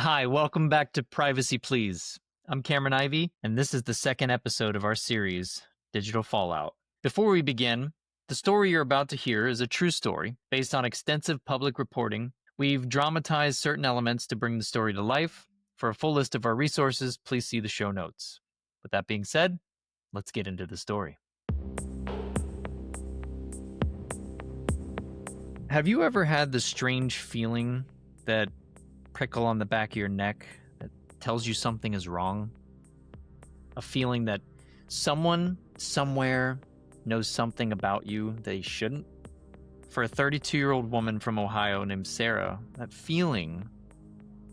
Hi, welcome back to Privacy Please. I'm Cameron Ivey, and this is the second episode of our series, Digital Fallout. Before we begin, the story you're about to hear is a true story based on extensive public reporting. We've dramatized certain elements to bring the story to life. For a full list of our resources, please see the show notes. With that being said, let's get into the story. Have you ever had the strange feeling, that prickle on the back of your neck that tells you something is wrong? A feeling that someone, somewhere, knows something about you they shouldn't? For a 32-year-old woman from Ohio named Sarah, that feeling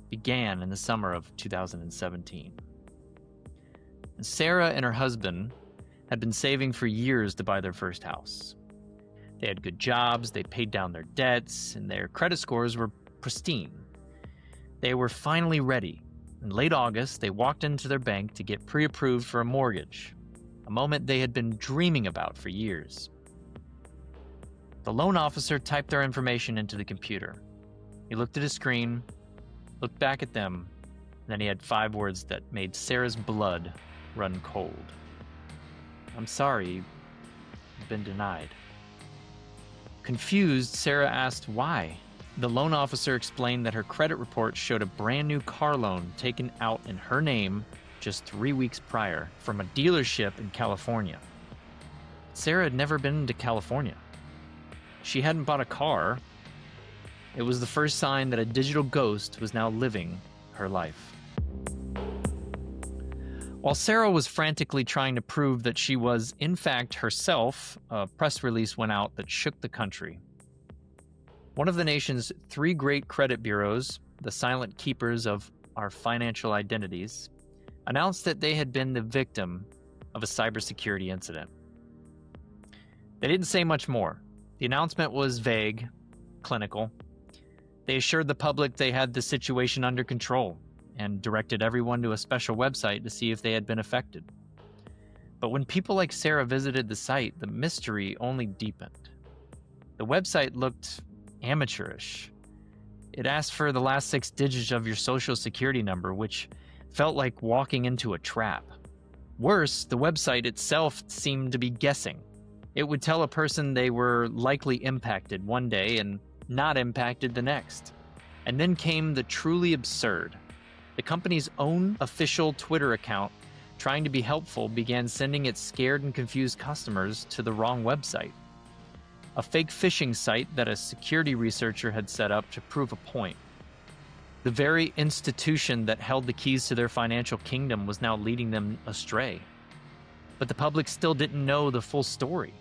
began in the summer of 2017. And Sarah and her husband had been saving for years to buy their first house. They had good jobs, they paid down their debts, and their credit scores were pristine. They were finally ready. In late August, they walked into their bank to get pre-approved for a mortgage, a moment they had been dreaming about for years. The loan officer typed their information into the computer. He looked at his screen, looked back at them, and then he had 5 words that made Sarah's blood run cold. "I'm sorry, you've been denied." Confused, Sarah asked why. The loan officer explained that her credit report showed a brand new car loan taken out in her name just 3 weeks prior from a dealership in California. Sarah had never been to California. She hadn't bought a car. It was the first sign that a digital ghost was now living her life. While Sarah was frantically trying to prove that she was, in fact, herself, a press release went out that shook the country. One of the nation's 3 great credit bureaus, the silent keepers of our financial identities, announced that they had been the victim of a cybersecurity incident. They didn't say much more. The announcement was vague, clinical. They assured the public they had the situation under control and directed everyone to a special website to see if they had been affected. But when people like Sarah visited the site, the mystery only deepened. The website looked amateurish. It asked for the last 6 digits of your social security number, which felt like walking into a trap. Worse, the website itself seemed to be guessing. It would tell a person they were likely impacted one day and not impacted the next. And then came the truly absurd. The company's own official Twitter account, trying to be helpful, began sending its scared and confused customers to the wrong website. A fake phishing site that a security researcher had set up to prove a point. The very institution that held the keys to their financial kingdom was now leading them astray. But the public still didn't know the full story.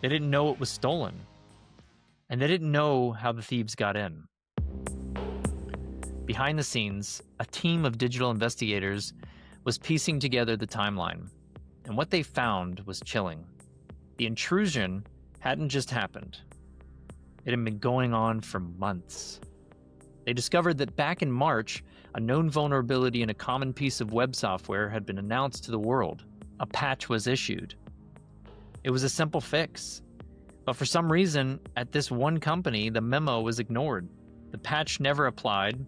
They didn't know it was stolen. And they didn't know how the thieves got in. Behind the scenes, a team of digital investigators was piecing together the timeline, and what they found was chilling. The intrusion hadn't just happened. It had been going on for months. They discovered that back in March, a known vulnerability in a common piece of web software had been announced to the world. A patch was issued. It was a simple fix. But for some reason, at this one company, the memo was ignored. The patch never applied.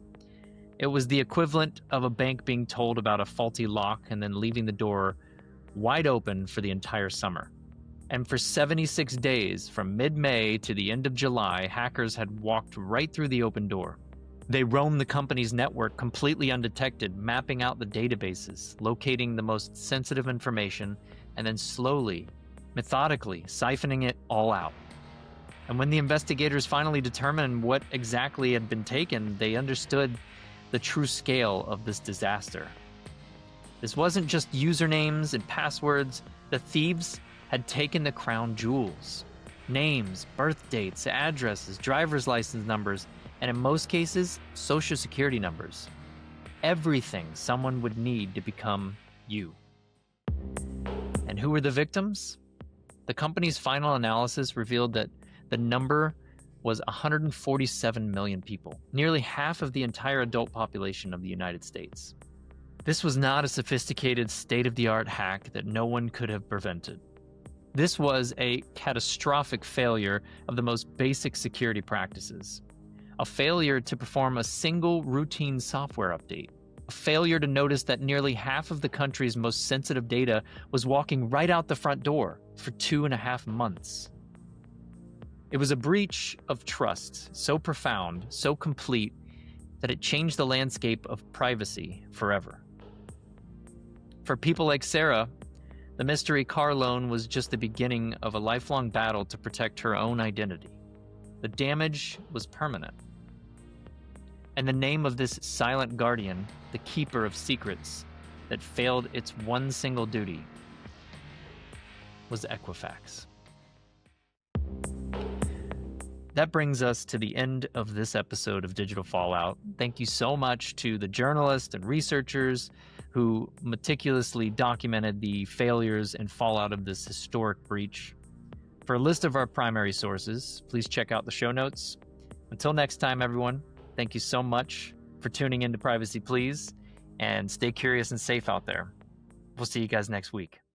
It was the equivalent of a bank being told about a faulty lock and then leaving the door wide open for the entire summer. And for 76 days, from mid-May to the end of July, hackers had walked right through the open door. They roamed the company's network completely undetected, mapping out the databases, locating the most sensitive information, and then slowly, methodically, siphoning it all out. And when the investigators finally determined what exactly had been taken, they understood the true scale of this disaster. This wasn't just usernames and passwords. The thieves had taken the crown jewels. Names, birth dates, addresses, driver's license numbers, and in most cases, social security numbers. Everything someone would need to become you. And who were the victims? The company's final analysis revealed that the number was 147 million people, nearly half of the entire adult population of the United States. This was not a sophisticated, state-of-the-art hack that no one could have prevented. This was a catastrophic failure of the most basic security practices. a failure to perform a single routine software update, a failure to notice that nearly half of the country's most sensitive data was walking right out the front door for 2.5 months. It was a breach of trust so profound, so complete, that it changed the landscape of privacy forever. For people like Sarah, the mystery car loan was just the beginning of a lifelong battle to protect her own identity. The damage was permanent. And the name of this silent guardian, the keeper of secrets that failed its one single duty, was Equifax. That brings us to the end of this episode of Digital Fallout. Thank you so much to the journalists and researchers who meticulously documented the failures and fallout of this historic breach. For a list of our primary sources, please check out the show notes. Until next time, everyone, thank you so much for tuning into Privacy Please, and stay curious and safe out there. We'll see you guys next week.